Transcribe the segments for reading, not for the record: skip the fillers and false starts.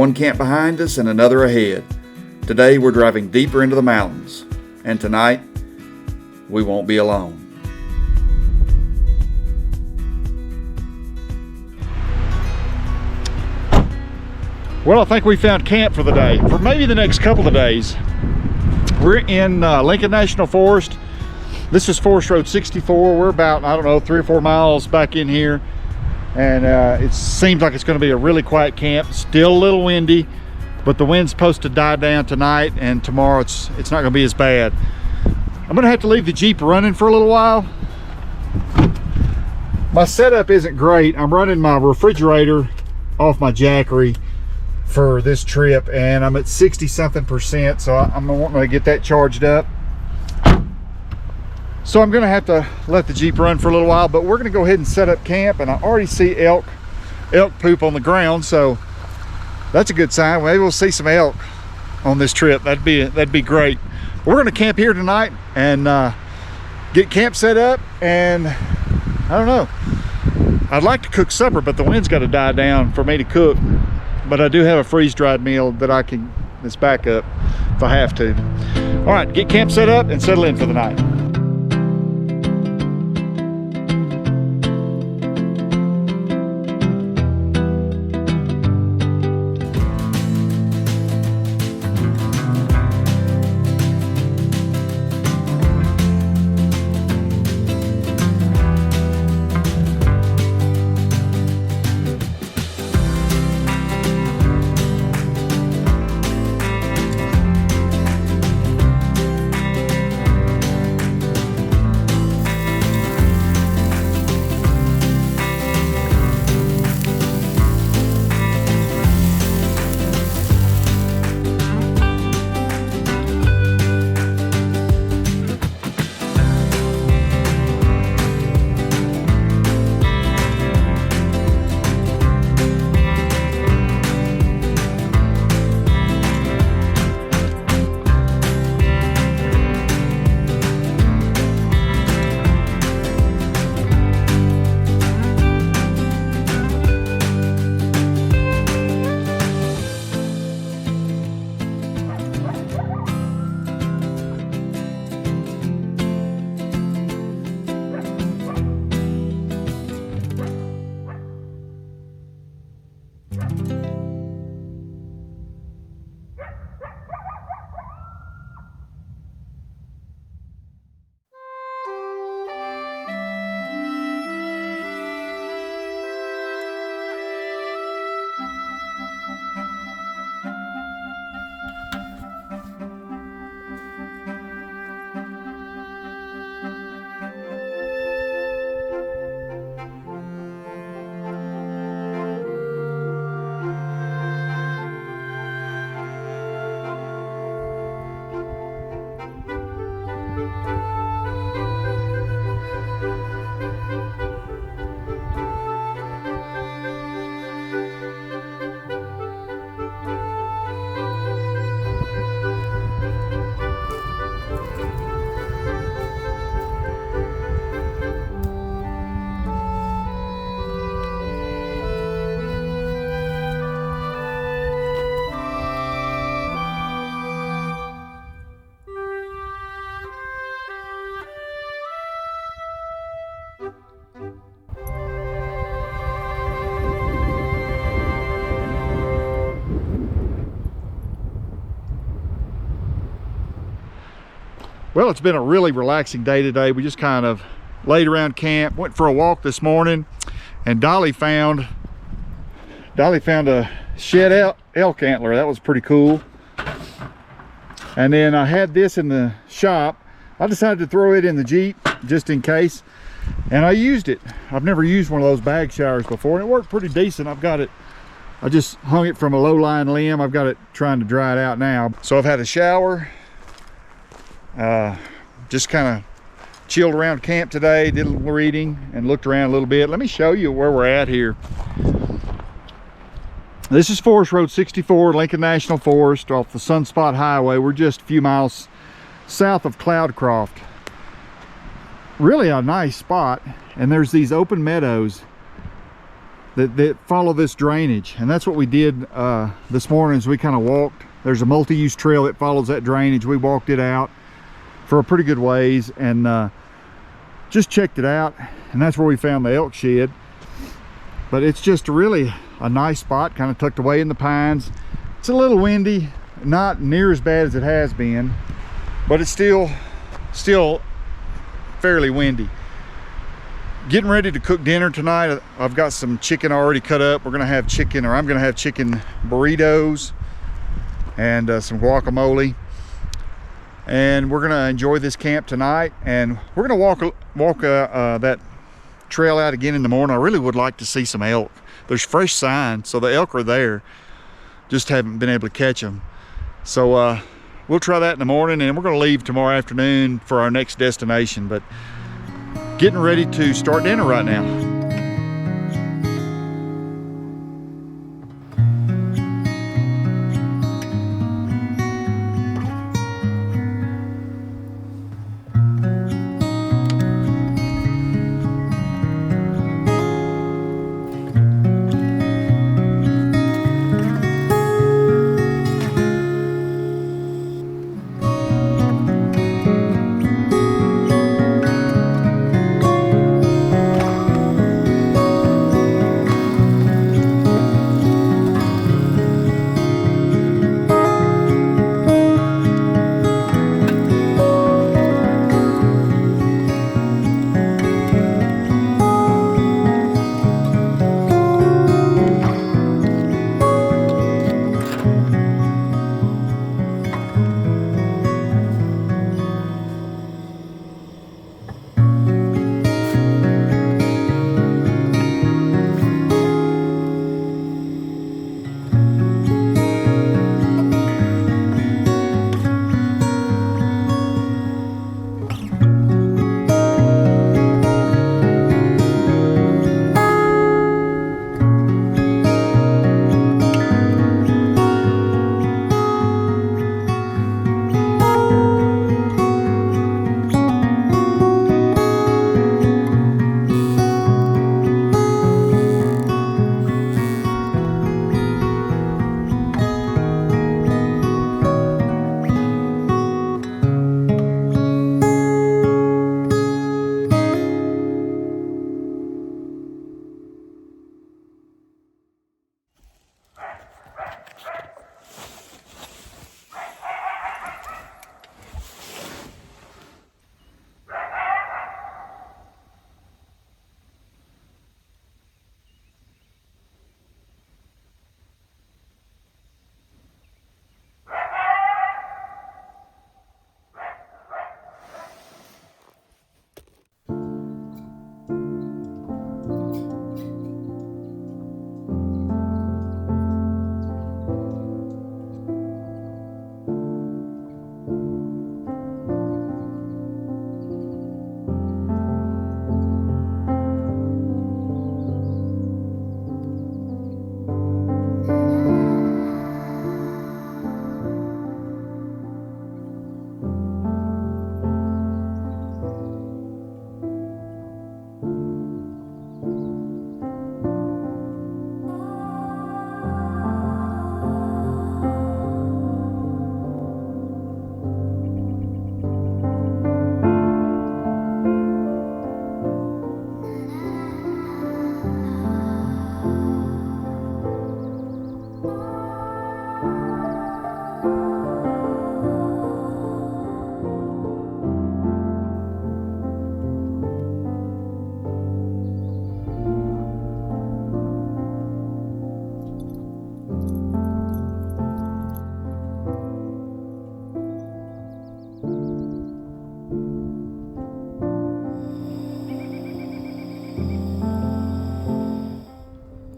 one camp behind us and another ahead. Today we're driving deeper into the mountains, and tonight we won't be alone. Well, I think we found camp for the day, for maybe the next couple of days. We're in Lincoln National Forest. This is Forest Road 64. We're about, I don't know, 3 or 4 miles back in here. And it seems like it's going to be a really quiet camp. Still a little windy, but the wind's supposed to die down tonight, and tomorrow it's not going to be as bad. I'm going to have to leave the Jeep running for a little while. My setup isn't great. I'm running my refrigerator off my Jackery for this trip, and I'm at 60 something percent, so I'm wanting to get that charged up. So I'm gonna have to let the Jeep run for a little while, but we're gonna go ahead and set up camp, and I already see elk poop on the ground, so that's a good sign. Maybe we'll see some elk on this trip. That'd be great. We're gonna camp here tonight and get camp set up, and I don't know, I'd like to cook supper, but the wind's got to die down for me to cook. But I do have a freeze-dried meal that I can, that's backup if I have to. All right, get camp set up and settle in for the night. Well, it's been a really relaxing day today. We just kind of laid around camp, went for a walk this morning, and Dolly found a shed elk antler. That was pretty cool. And then I had this in the shop. I decided to throw it in the Jeep just in case, and I used it. I've never used one of those bag showers before, and it worked pretty decent. I just hung it from a low-lying limb. I've got it trying to dry it out now. So I've had a shower, just kind of chilled around camp today, did a little reading and looked around a little bit. Let me show you where we're at here. This is Forest Road 64, Lincoln National Forest, off the Sunspot Highway. We're just a few miles south of Cloudcroft. Really a nice spot, and there's these open meadows that follow this drainage, and that's what we did this morning. As we kind of walked, there's a multi-use trail that follows that drainage. We walked it out for a pretty good ways and just checked it out, and that's where we found the elk shed. But it's just really a nice spot, kind of tucked away in the pines. It's a little windy, not near as bad as it has been, but it's still fairly windy. Getting ready to cook dinner tonight. I've got some chicken already cut up. We're gonna have chicken, or I'm gonna have chicken burritos and some guacamole. And we're gonna enjoy this camp tonight. And we're gonna walk that trail out again in the morning. I really would like to see some elk. There's fresh signs, so the elk are there. Just haven't been able to catch them. So we'll try that in the morning, and we're gonna leave tomorrow afternoon for our next destination. But getting ready to start dinner right now.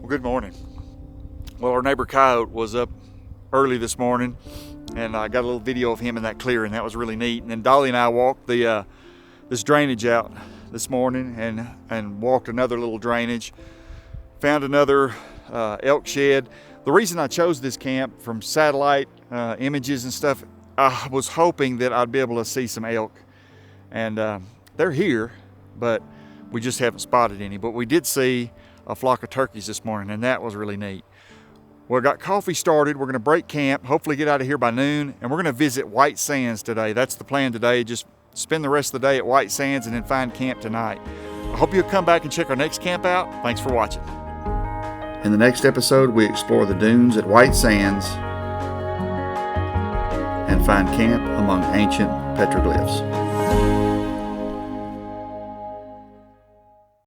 Good morning. Well, our neighbor Coyote was up early this morning, and I got a little video of him in that clearing. That was really neat. And then Dolly and I walked this drainage out this morning and walked another little drainage. Found another elk shed. The reason I chose this camp from satellite images and stuff, I was hoping that I'd be able to see some elk. And they're here, but we just haven't spotted any. But we did see a flock of turkeys this morning, and that was really neat. Well, got coffee started. We're gonna break camp, hopefully get out of here by noon, and we're gonna visit White Sands today. That's the plan today, just spend the rest of the day at White Sands and then find camp tonight. I hope you'll come back and check our next camp out. Thanks for watching. In the next episode, we explore the dunes at White Sands and find camp among ancient petroglyphs.